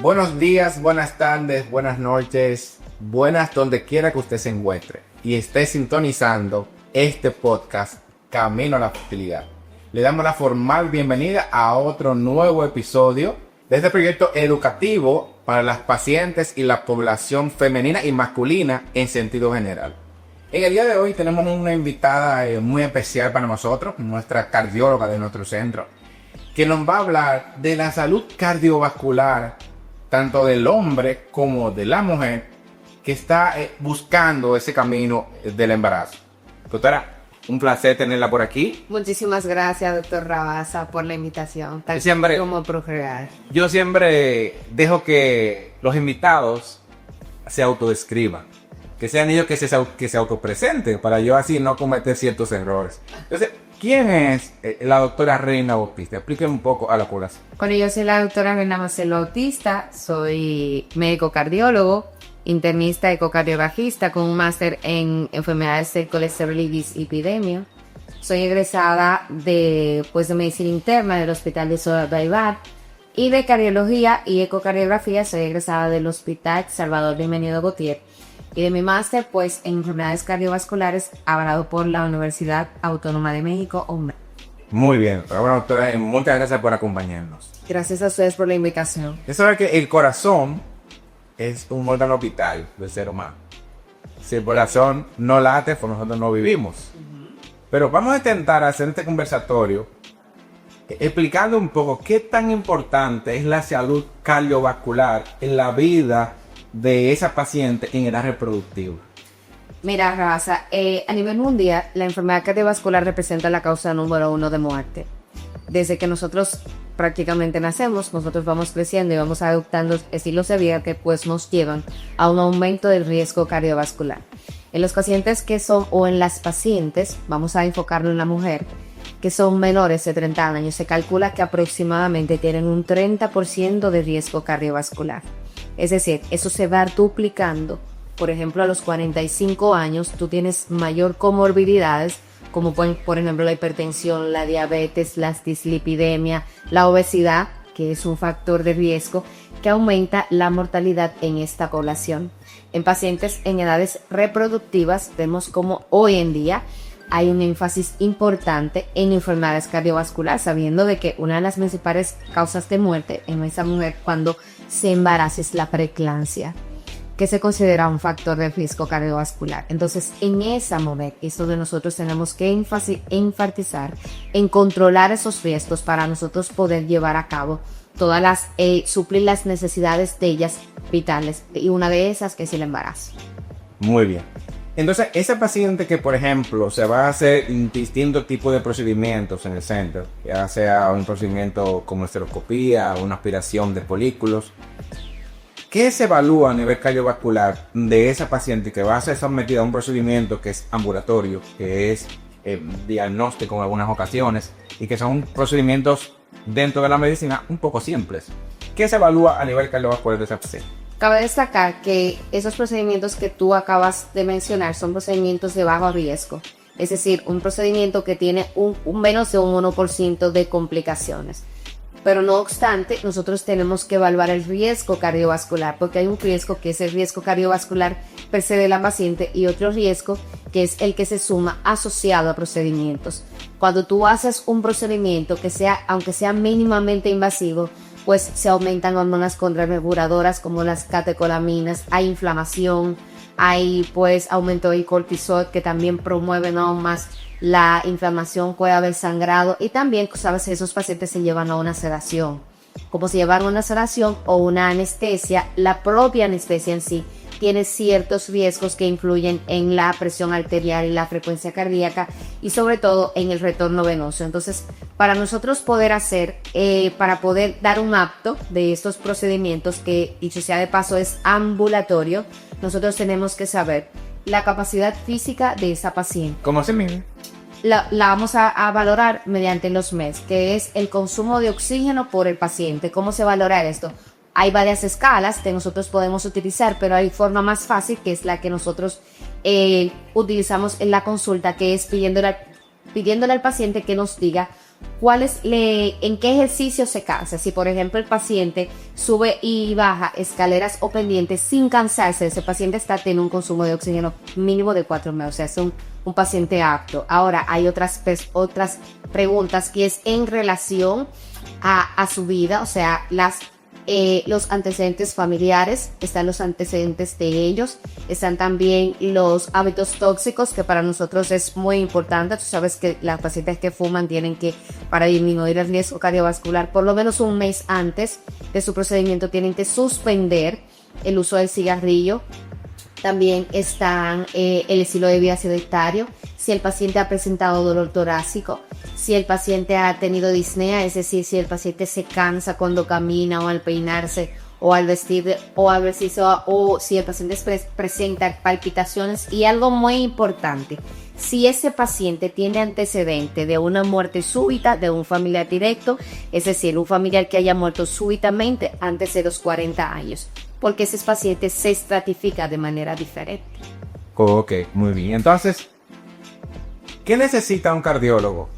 Buenos días, buenas tardes, buenas noches, buenas donde quiera que usted se encuentre y esté sintonizando este podcast Camino a la Fertilidad. Le damos la formal bienvenida a otro nuevo episodio de este proyecto educativo para las pacientes y la población femenina y masculina en sentido general. En el día de hoy tenemos una invitada muy especial para nosotros, nuestra cardióloga de nuestro centro, que nos va a hablar de la salud cardiovascular tanto del hombre como de la mujer que está buscando ese camino del embarazo. Doctora, un placer tenerla por aquí. Muchísimas gracias, doctor Rabasa, por la invitación. Tal Siempre, como procrear. yo siempre dejo que los invitados se autodescriban, que sean ellos que se autopresenten, para yo así no cometer ciertos errores. Entonces, ¿quién es la doctora Reina Bautista? Explíqueme un poco a la población. Bueno, yo soy la doctora Reina Marcelo Bautista, soy médico cardiólogo, internista ecocardiografista con un máster en enfermedades del colesterol y dislipidemia. Soy egresada de medicina interna del Hospital de Soledad y de cardiología y ecocardiografía soy egresada del Hospital Salvador Bienvenido Gautier. Y de mi máster, en enfermedades cardiovasculares, avalado por la Universidad Autónoma de México, UNAM. Muy bien, bueno, doctora, muchas gracias por acompañarnos. Gracias a ustedes por la invitación. Es saber que el corazón es un órgano vital del ser humano. Si el corazón no late, pues nosotros no vivimos. Pero vamos a intentar hacer este conversatorio explicando un poco qué tan importante es la salud cardiovascular en la vida de esa paciente en edad reproductiva. Mira, Raza, a nivel mundial, la enfermedad cardiovascular representa la causa número 1 de muerte. Desde que nosotros prácticamente nacemos, nosotros vamos creciendo y vamos adoptando estilos de vida que nos llevan a un aumento del riesgo cardiovascular. En los pacientes en las pacientes, vamos a enfocarlo en la mujer, que son menores de 30 años, se calcula que aproximadamente tienen un 30% de riesgo cardiovascular. Es decir, eso se va duplicando. Por ejemplo, a los 45 años tú tienes mayor comorbilidades, como por ejemplo la hipertensión, la diabetes, la dislipidemia, la obesidad, que es un factor de riesgo que aumenta la mortalidad en esta población. En pacientes en edades reproductivas vemos como hoy en día hay un énfasis importante en enfermedades cardiovasculares, sabiendo de que una de las principales causas de muerte en esa mujer cuando se embaraza es la preeclampsia, que se considera un factor de riesgo cardiovascular. Entonces, en esa momento es donde nosotros tenemos que enfatizar en controlar esos riesgos para nosotros poder llevar a cabo suplir las necesidades de ellas vitales, y una de esas que es el embarazo. Muy bien. Entonces, esa paciente que, por ejemplo, se va a hacer distintos tipos de procedimientos en el centro, ya sea un procedimiento como esteroscopía o una aspiración de folículos, ¿qué se evalúa a nivel cardiovascular de esa paciente que va a ser sometida a un procedimiento que es ambulatorio, que es diagnóstico en algunas ocasiones, y que son procedimientos dentro de la medicina un poco simples? ¿Qué se evalúa a nivel cardiovascular de esa paciente? Cabe destacar que esos procedimientos que tú acabas de mencionar son procedimientos de bajo riesgo, es decir, un procedimiento que tiene un menos de un 1% de complicaciones. Pero no obstante, nosotros tenemos que evaluar el riesgo cardiovascular, porque hay un riesgo que es el riesgo cardiovascular per se de la paciente y otro riesgo que es el que se suma asociado a procedimientos. Cuando tú haces un procedimiento que aunque sea mínimamente invasivo, se aumentan hormonas contrarreguladoras como las catecolaminas, hay inflamación, hay aumento del cortisol que también promueven aún más la inflamación, puede haber sangrado y también, sabes, esos pacientes se llevan a una sedación. Como se llevan a una sedación o una anestesia, la propia anestesia en sí tiene ciertos riesgos que influyen en la presión arterial y la frecuencia cardíaca y sobre todo en el retorno venoso. Entonces, para nosotros poder para poder dar un apto de estos procedimientos, que dicho sea de paso es ambulatorio, nosotros tenemos que saber la capacidad física de esa paciente. ¿Cómo se mide? La vamos a valorar mediante los MES, que es el consumo de oxígeno por el paciente. ¿Cómo se valora esto? Hay varias escalas que nosotros podemos utilizar, pero hay forma más fácil, que es la que nosotros utilizamos en la consulta, que es pidiéndole al paciente que nos diga en qué ejercicio se cansa. Si por ejemplo el paciente sube y baja escaleras o pendientes sin cansarse, ese paciente está teniendo un consumo de oxígeno mínimo de 4 ml, o sea, es un paciente apto. Ahora hay otras preguntas que es en relación a su vida, o sea, los antecedentes familiares, están los antecedentes de ellos, están también los hábitos tóxicos, que para nosotros es muy importante. Tú sabes que las pacientes que fuman tienen que, para disminuir el riesgo cardiovascular, por lo menos un mes antes de su procedimiento, tienen que suspender el uso del cigarrillo. También están el estilo de vida sedentario, si el paciente ha presentado dolor torácico, si el paciente ha tenido disnea, es decir, si el paciente se cansa cuando camina o al peinarse o al vestir o al vestirse, o si el paciente presenta palpitaciones. Y algo muy importante, si ese paciente tiene antecedente de una muerte súbita de un familiar directo, es decir, un familiar que haya muerto súbitamente antes de los 40 años, porque ese paciente se estratifica de manera diferente. Ok, muy bien. Entonces, ¿qué necesita un cardiólogo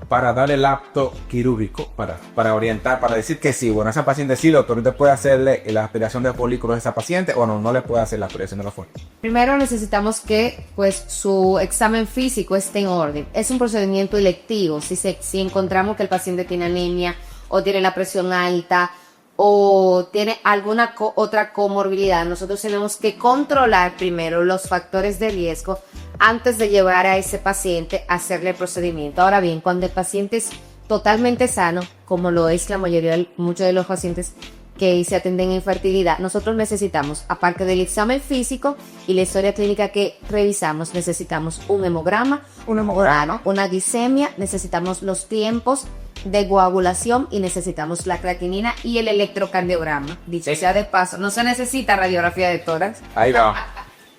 para dar el acto quirúrgico, para orientar, para decir que sí, bueno, esa paciente sí, doctor, usted puede hacerle la aspiración de folículos a esa paciente o no le puede hacer la aspiración de los folículos? Primero necesitamos que pues su examen físico esté en orden. Es un procedimiento electivo. Si encontramos que el paciente tiene anemia o tiene la presión alta o tiene alguna otra comorbilidad, nosotros tenemos que controlar primero los factores de riesgo antes de llevar a ese paciente a hacerle el procedimiento. Ahora bien, cuando el paciente es totalmente sano, como lo es la mayoría, muchos de los pacientes que se atienden en infertilidad, nosotros necesitamos, aparte del examen físico y la historia clínica que revisamos, necesitamos un hemograma, una glicemia, necesitamos los tiempos de coagulación y necesitamos la creatinina y el electrocardiograma. Dicho sea de paso, no se necesita radiografía de tórax. Ahí va.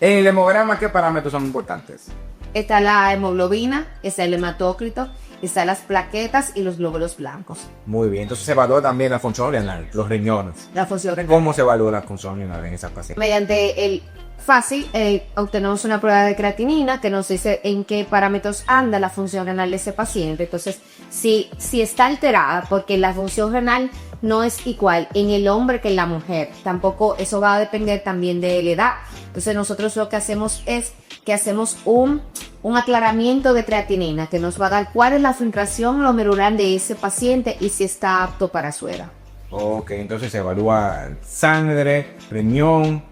En el hemograma, ¿qué parámetros son importantes? Está la hemoglobina, está el hematócrito, están las plaquetas y los glóbulos blancos. Muy bien, entonces se evalúa también la función renal, los riñones. La función renal. ¿Cómo se evalúa la función renal en esa paciente? Mediante el fácil, obtenemos una prueba de creatinina que nos dice en qué parámetros anda la función renal de ese paciente. Entonces, si está alterada, porque la función renal no es igual en el hombre que en la mujer, tampoco eso va a depender también de la edad. Entonces nosotros lo que hacemos es que hacemos un aclaramiento de creatinina que nos va a dar cuál es la filtración glomerular de ese paciente y si está apto para su edad. Ok, entonces se evalúa sangre, riñón.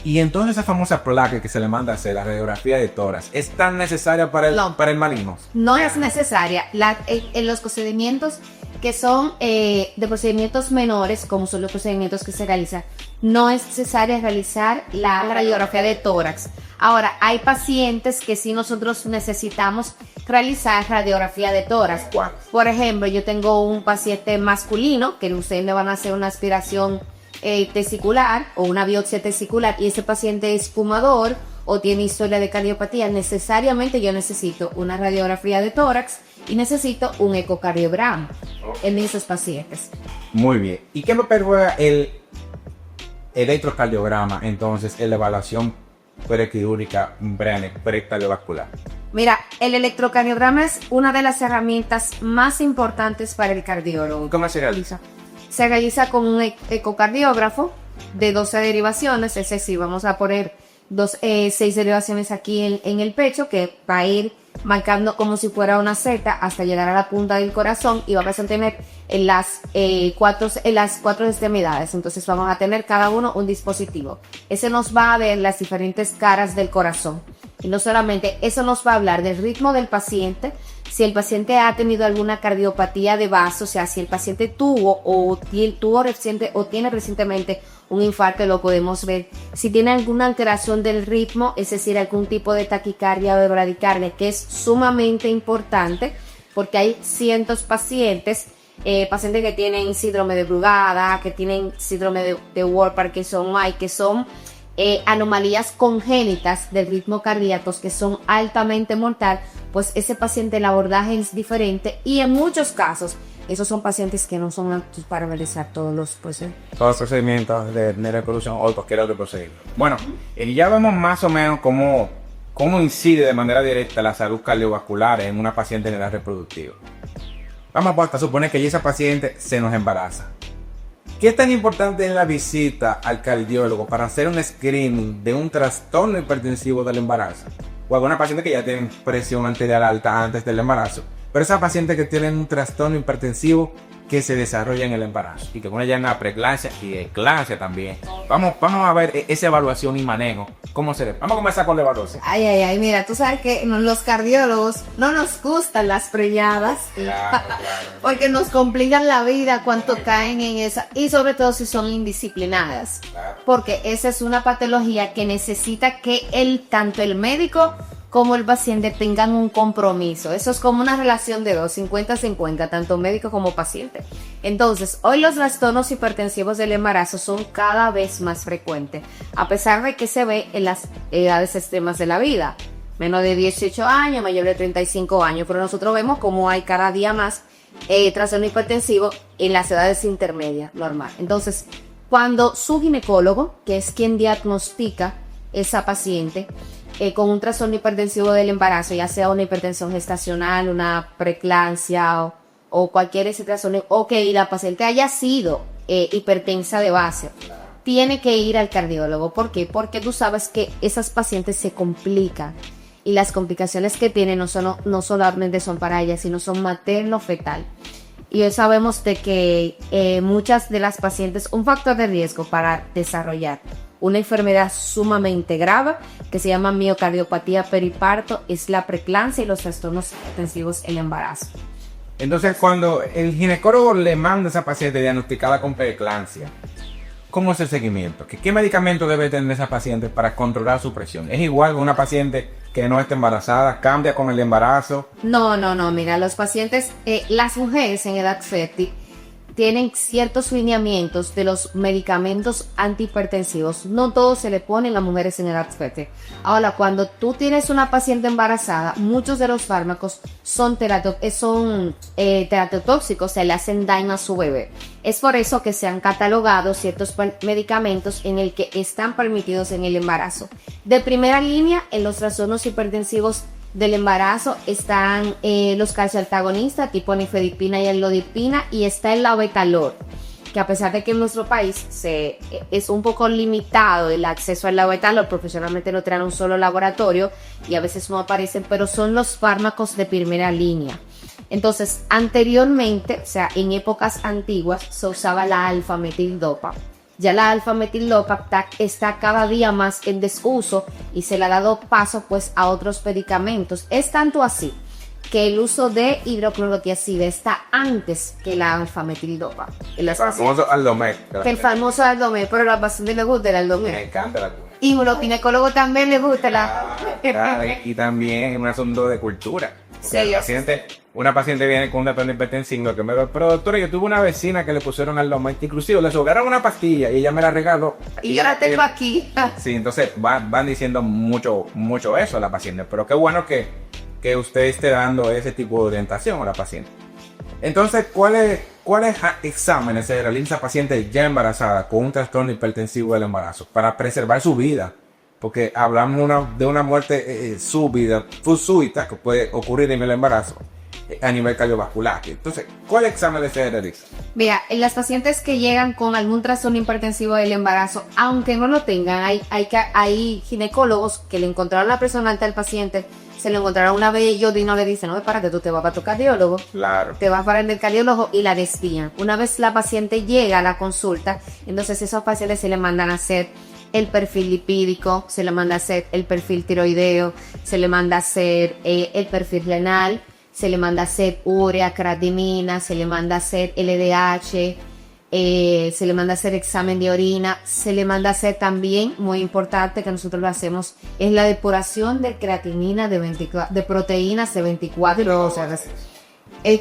Y entonces esa famosa placa que se le manda a hacer, la radiografía de tórax, ¿es tan necesaria para el maligno? No es necesaria. En los procedimientos que son de procedimientos menores, como son los procedimientos que se realizan, no es necesario realizar la radiografía de tórax. Ahora, hay pacientes que sí nosotros necesitamos realizar radiografía de tórax. ¿Cuál? Por ejemplo, yo tengo un paciente masculino que ustedes le van a hacer una aspiración testicular o una biopsia testicular y ese paciente es fumador o tiene historia de cardiopatía, necesariamente yo necesito una radiografía de tórax y necesito un ecocardiograma en esos pacientes. Muy bien. ¿Y qué me perjudica el electrocardiograma entonces en la evaluación prequirúrgica precardiovascular? Mira, el electrocardiograma es una de las herramientas más importantes para el cardiólogo. ¿Cómo se realiza? Se realiza con un ecocardiógrafo de 12 derivaciones, es decir, vamos a poner 6 derivaciones aquí en el pecho que va a ir marcando como si fuera una Z hasta llegar a la punta del corazón y vamos a tener en las cuatro extremidades. Entonces vamos a tener cada uno un dispositivo. Ese nos va a ver las diferentes caras del corazón. Y no solamente eso, nos va a hablar del ritmo del paciente, si el paciente ha tenido alguna cardiopatía de base, o sea, si el paciente tiene recientemente un infarto, lo podemos ver. Si tiene alguna alteración del ritmo, es decir, algún tipo de taquicardia o de bradicardia, que es sumamente importante, porque hay cientos pacientes que tienen síndrome de Brugada, que tienen síndrome de Ward-Parkinson, que son anomalías congénitas del ritmo cardíaco que son altamente mortal, pues ese paciente el abordaje es diferente y en muchos casos esos son pacientes que no son aptos para realizar todos los procedimientos de reproducción o cualquier otro procedimiento. Bueno, ya vemos más o menos cómo incide de manera directa la salud cardiovascular en una paciente en edad reproductiva. Vamos a suponer que esa paciente se nos embaraza. ¿Qué tan importante es la visita al cardiólogo para hacer un screening de un trastorno hipertensivo del embarazo? O alguna paciente que ya tiene presión arterial alta antes del embarazo, pero esa paciente que tiene un trastorno hipertensivo que se desarrolla en el embarazo y que pone ya en la preeclampsia y eclampsia también. Vamos a ver esa evaluación y manejo. ¿Cómo se ve? Vamos a comenzar con la evaluación. Ay, mira, tú sabes que los cardiólogos no nos gustan las preñadas. Claro. Porque nos complican la vida cuando caen en esa, y sobre todo si son indisciplinadas. Claro. Porque esa es una patología que necesita que tanto el médico como el paciente tengan un compromiso. Eso es como una relación de 50-50, tanto médico como paciente. Entonces, hoy los trastornos hipertensivos del embarazo son cada vez más frecuentes, a pesar de que se ve en las edades extremas de la vida. Menos de 18 años, mayor de 35 años, pero nosotros vemos como hay cada día más trastorno hipertensivo en las edades intermedias, normal. Entonces, cuando su ginecólogo, que es quien diagnostica esa paciente, con un trastorno hipertensivo del embarazo, ya sea una hipertensión gestacional, una preeclampsia o cualquier ese trastorno, o que la paciente haya sido hipertensa de base, tiene que ir al cardiólogo. ¿Por qué? Porque tú sabes que esas pacientes se complican y las complicaciones que tienen no solamente son para ellas, sino son materno-fetal. Y hoy sabemos de que muchas de las pacientes, un factor de riesgo para desarrollar una enfermedad sumamente grave que se llama miocardiopatía periparto es la preeclampsia y los trastornos hipertensivos en el embarazo. Entonces, cuando el ginecólogo le manda a esa paciente diagnosticada con preeclampsia, ¿cómo es el seguimiento? ¿Qué medicamento debe tener esa paciente para controlar su presión? ¿Es igual que una paciente que no está embarazada? ¿Cambia con el embarazo? No, mira, los pacientes, las mujeres en edad fértil tienen ciertos lineamientos de los medicamentos antihipertensivos. No todos se le ponen a mujeres en edad fértil. Ahora, cuando tú tienes una paciente embarazada, muchos de los fármacos son teratotóxicos, se le hacen daño a su bebé. Es por eso que se han catalogado ciertos medicamentos en el que están permitidos en el embarazo. De primera línea, en los trastornos hipertensivos del embarazo están los calcioantagonistas tipo nifedipina y elodipina, y está el labetalol, que a pesar de que en nuestro país es un poco limitado el acceso al labetalol, profesionalmente lo traen un solo laboratorio y a veces no aparecen, pero son los fármacos de primera línea. Entonces, anteriormente, o sea, en épocas antiguas, se usaba la alfa-metildopa. Ya la alfa-metildopa está cada día más en desuso y se le ha dado paso pues a otros medicamentos. Es tanto así que el uso de hidroclorotiazida está antes que la alfa-metildopa. El famoso Aldomet. El famoso Aldomet, pero a la paciente le gusta el Aldomet. Me encanta la cultura. Y a los ginecólogos también les gusta y también es un asunto de cultura. Sí, una paciente viene con un trastorno hipertensivo que me dice, pero doctora, yo tuve una vecina que le pusieron Aldomet, inclusive le sobraron una pastilla y ella me la regaló. Y yo la tengo aquí. Sí, entonces van diciendo mucho eso a la paciente, pero qué bueno que usted esté dando ese tipo de orientación a la paciente. Entonces, ¿cuáles exámenes se realiza a paciente ya embarazada con un trastorno hipertensivo del embarazo para preservar su vida? Porque hablamos de una muerte súbita que puede ocurrir en el embarazo a nivel cardiovascular. Entonces, ¿cuál examen se realiza? Mira, en las pacientes que llegan con algún trastorno hipertensivo del embarazo, aunque no lo tengan, hay ginecólogos que le encontraron la presión alta al paciente, se lo encontraron una vez y no le dicen, no, espérate, tú te vas para tu cardiólogo. Claro. Te vas para el cardiólogo y la desvían. Una vez la paciente llega a la consulta, entonces esos pacientes se le mandan a hacer el perfil lipídico, se le manda a hacer el perfil tiroideo, se le manda a hacer el perfil renal, se le manda a hacer urea, creatinina, se le manda a hacer LDH, se le manda a hacer examen de orina, se le manda a hacer también, muy importante que nosotros lo hacemos, es la depuración de creatinina de proteínas de 24 horas.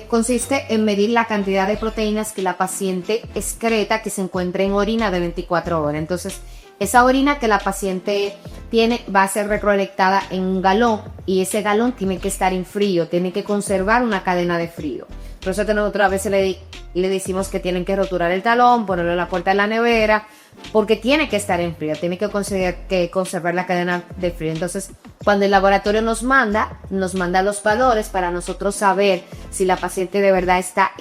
Consiste en medir la cantidad de proteínas que la paciente excreta que se encuentra en orina de 24 horas. Entonces, Esa orina que la paciente tiene va a ser recolectada en un galón y ese galón tiene que estar en frío, tiene que conservar una cadena de frío. Por eso nosotros a veces le decimos que tienen que roturar el talón, ponerlo en la puerta de la nevera, porque tiene que estar en frío, tiene que conservar la cadena de frío. Entonces, cuando el laboratorio nos manda los valores para nosotros saber si la paciente de verdad está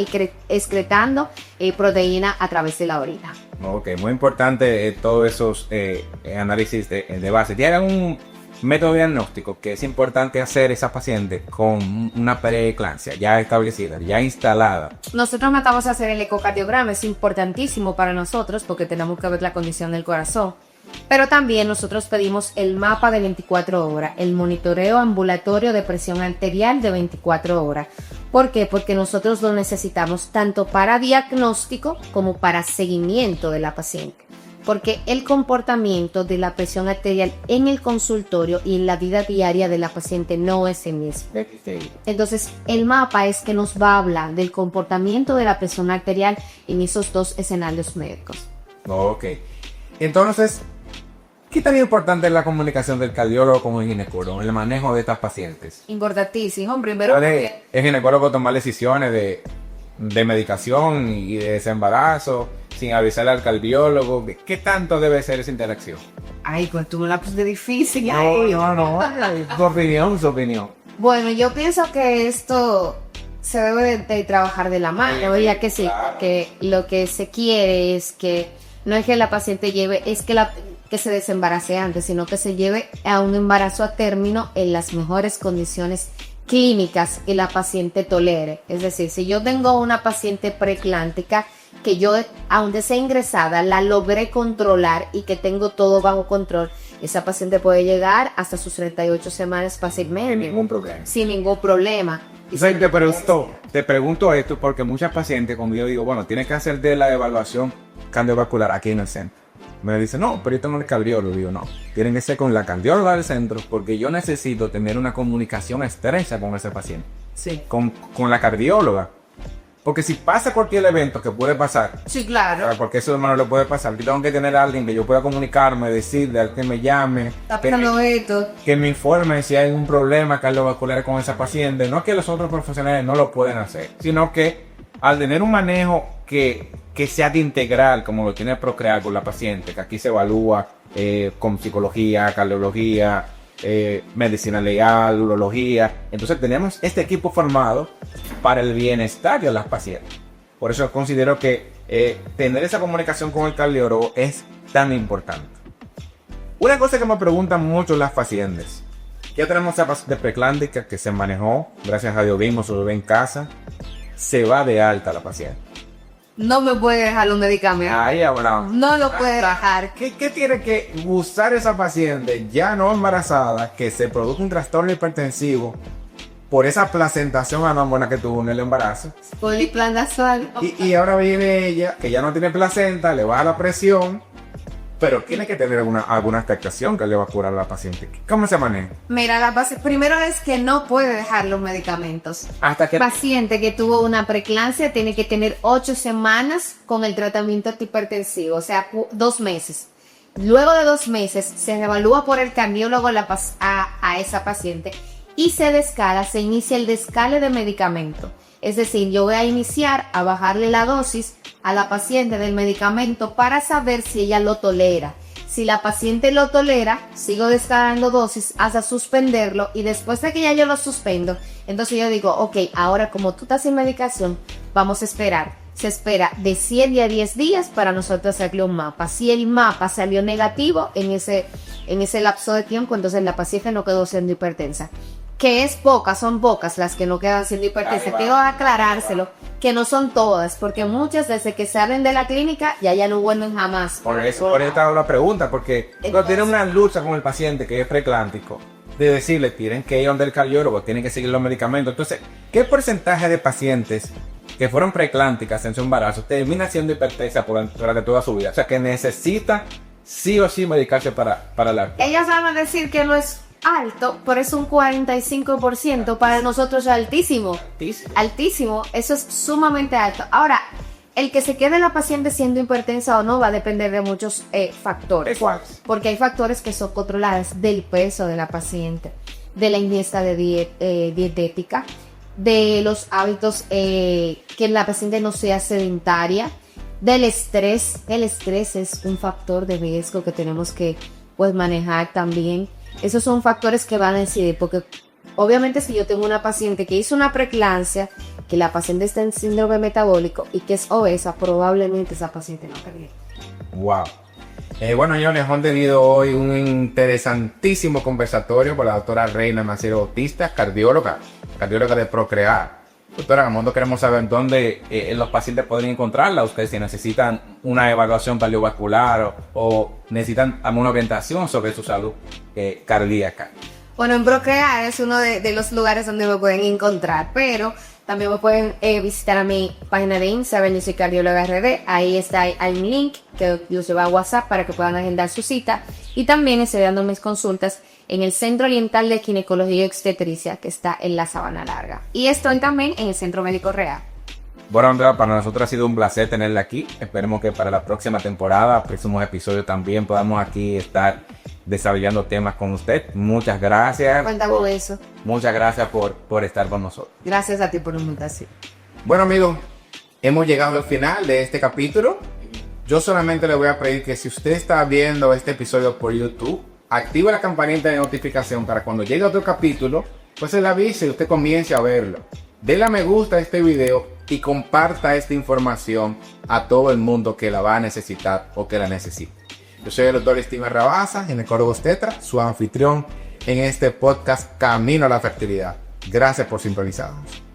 excretando proteína a través de la orina. Ok, muy importante todos esos análisis de base. ¿Tiene algún método diagnóstico que es importante hacer esa paciente con una preeclampsia ya establecida, ya instalada? Nosotros mandamos a hacer el ecocardiograma, es importantísimo para nosotros porque tenemos que ver la condición del corazón. Pero también nosotros pedimos el mapa de 24 horas, el monitoreo ambulatorio de presión arterial de 24 horas. ¿Por qué? Porque nosotros lo necesitamos tanto para diagnóstico como para seguimiento de la paciente. Porque el comportamiento de la presión arterial en el consultorio y en la vida diaria de la paciente no es el mismo. Entonces, el mapa es que nos va a hablar del comportamiento de la presión arterial en esos dos escenarios médicos. Ok. Entonces, ¿qué tan importante es la comunicación del cardiólogo con el ginecólogo en el manejo de estas pacientes? Importantísimo, primero. ¿Puede el ginecólogo tomar decisiones de medicación y de desembarazo sin avisarle al cardiólogo? ¿Qué tanto debe ser esa interacción? Ay, pues tú me la pusiste difícil. No. Su opinión. Bueno, yo pienso que esto se debe de trabajar de la mano, ya que sí, claro. Que lo que se quiere es que no es que la paciente que se desembarace antes, sino que se lleve a un embarazo a término en las mejores condiciones clínicas que la paciente tolere. Es decir, si yo tengo una paciente preeclántica que yo, aunque sea ingresada, la logré controlar y que tengo todo bajo control, esa paciente puede llegar hasta sus 38 semanas fácilmente. Sin ningún problema. Te pregunto esto porque muchas pacientes, cuando yo digo, bueno, tienes que hacer de la evaluación cardiovascular aquí en el centro, me dicen, no, pero yo tengo el cardiólogo. Digo, no, tienen que ser con la cardióloga del centro porque yo necesito tener una comunicación estrecha con ese paciente. Sí. Con la cardióloga. Porque si pasa cualquier evento que puede pasar, Sí, claro. porque eso no lo puede pasar, yo tengo que tener a alguien que yo pueda comunicarme, decirle al que me llame, Está pasando esto. que me informe si hay un problema cardiovascular con esa paciente. No es que los otros profesionales no lo pueden hacer, sino que al tener un manejo que sea de integral, como lo tiene Procrear con la paciente, que aquí se evalúa con psicología, cardiología, medicina legal, urología. Entonces tenemos este equipo formado para el bienestar de las pacientes. Por eso considero que tener esa comunicación con el cardiólogo es tan importante. Una cosa que me preguntan mucho las pacientes: ya tenemos esa paciente preeclántica que se manejó, gracias a Dios vimos su bebé en casa, se va de alta la paciente. No me puede dejar los medicamentos. Ahí hablamos. No lo puede bajar. ¿Qué tiene que usar esa paciente ya no embarazada, que se produce un trastorno hipertensivo por esa placentación anómala que tuvo en el embarazo? Poliplanazol. Y ahora viene ella, que ya no tiene placenta, le baja la presión, pero tiene que tener alguna afectación que le va a curar a la paciente. ¿Cómo se maneja? Mira, la base primero es que no puede dejar los medicamentos. Hasta que... El paciente que tuvo una preeclampsia tiene que tener 8 semanas con el tratamiento antihipertensivo, o sea, 2 meses. Luego de 2 meses se evalúa por el cardiólogo a esa paciente y se inicia el descale de medicamento. Es decir, yo voy a iniciar a bajarle la dosis a la paciente del medicamento para saber si ella lo tolera. Si la paciente lo tolera, sigo descargando dosis hasta suspenderlo, y después de que ya yo lo suspendo, entonces yo digo, ok, ahora como tú estás sin medicación, vamos a esperar. Se espera de 7 a 10 días para nosotros hacerle un mapa. Si el mapa salió negativo en ese lapso de tiempo, entonces la paciente no quedó siendo hipertensa. Que es son pocas las que no quedan siendo hipertensas. Quiero aclarárselo, que no son todas, porque muchas desde que salen de la clínica ya no vuelven jamás. Por eso te hago la pregunta, porque cuando tiene una lucha con el paciente que es preeclántico, de decirle, tienen que ir donde el cardiólogo, tienen que seguir los medicamentos. Entonces, ¿qué porcentaje de pacientes que fueron preeclánticas en su embarazo termina siendo hipertensa durante toda su vida? O sea, que necesita sí o sí medicarse para la... Ellas van a decir que no es alto, pero es un 45%, para nosotros es altísimo. Altísimo, eso es sumamente alto. Ahora, el que se quede la paciente siendo hipertensa o no va a depender de muchos factores. Porque hay factores que son controlados del peso de la paciente, de la ingesta de dietética, de los hábitos, que la paciente no sea sedentaria, del estrés. El estrés es un factor de riesgo que tenemos que pues manejar también. Esos son factores que van a decidir, porque obviamente si yo tengo una paciente que hizo una preeclampsia, que la paciente está en síndrome metabólico y que es obesa, probablemente esa paciente no perdió. Wow. Bueno, señores, hemos tenido hoy un interesantísimo conversatorio con la doctora Reina Maciel Bautista, cardióloga de Procrear. Doctora, en el mundo queremos saber dónde los pacientes podrían encontrarla. Ustedes si necesitan una evaluación cardiovascular o necesitan alguna orientación sobre su salud cardíaca. Bueno, en Procrear es uno de los lugares donde me pueden encontrar, pero también me pueden visitar a mi página de Instagram, yo soy cardióloga RD. Ahí hay un link que los lleva a WhatsApp para que puedan agendar su cita. Y también estoy dando mis consultas en el Centro Oriental de Ginecología y Obstetricia, que está en la Sabana Larga. Y estoy también en el Centro Médico Real. Bueno, Andrea, para nosotros ha sido un placer tenerla aquí. Esperemos que para la próxima temporada, próximos episodios también podamos aquí estar desarrollando temas con usted. Muchas gracias. Cuenta con eso. Muchas gracias por estar con nosotros. Gracias a ti por la invitación. Bueno, amigos, hemos llegado al final de este capítulo. Yo solamente le voy a pedir que si usted está viendo este episodio por YouTube, active la campanita de notificación para cuando llegue otro capítulo, pues se le avise y usted comience a verlo. Dele a me gusta a este video y comparta esta información a todo el mundo que la va a necesitar o que la necesite. Yo soy el doctor Steven Rabasa, ginecólogo obstetra, su anfitrión en este podcast Camino a la Fertilidad. Gracias por sintonizarnos.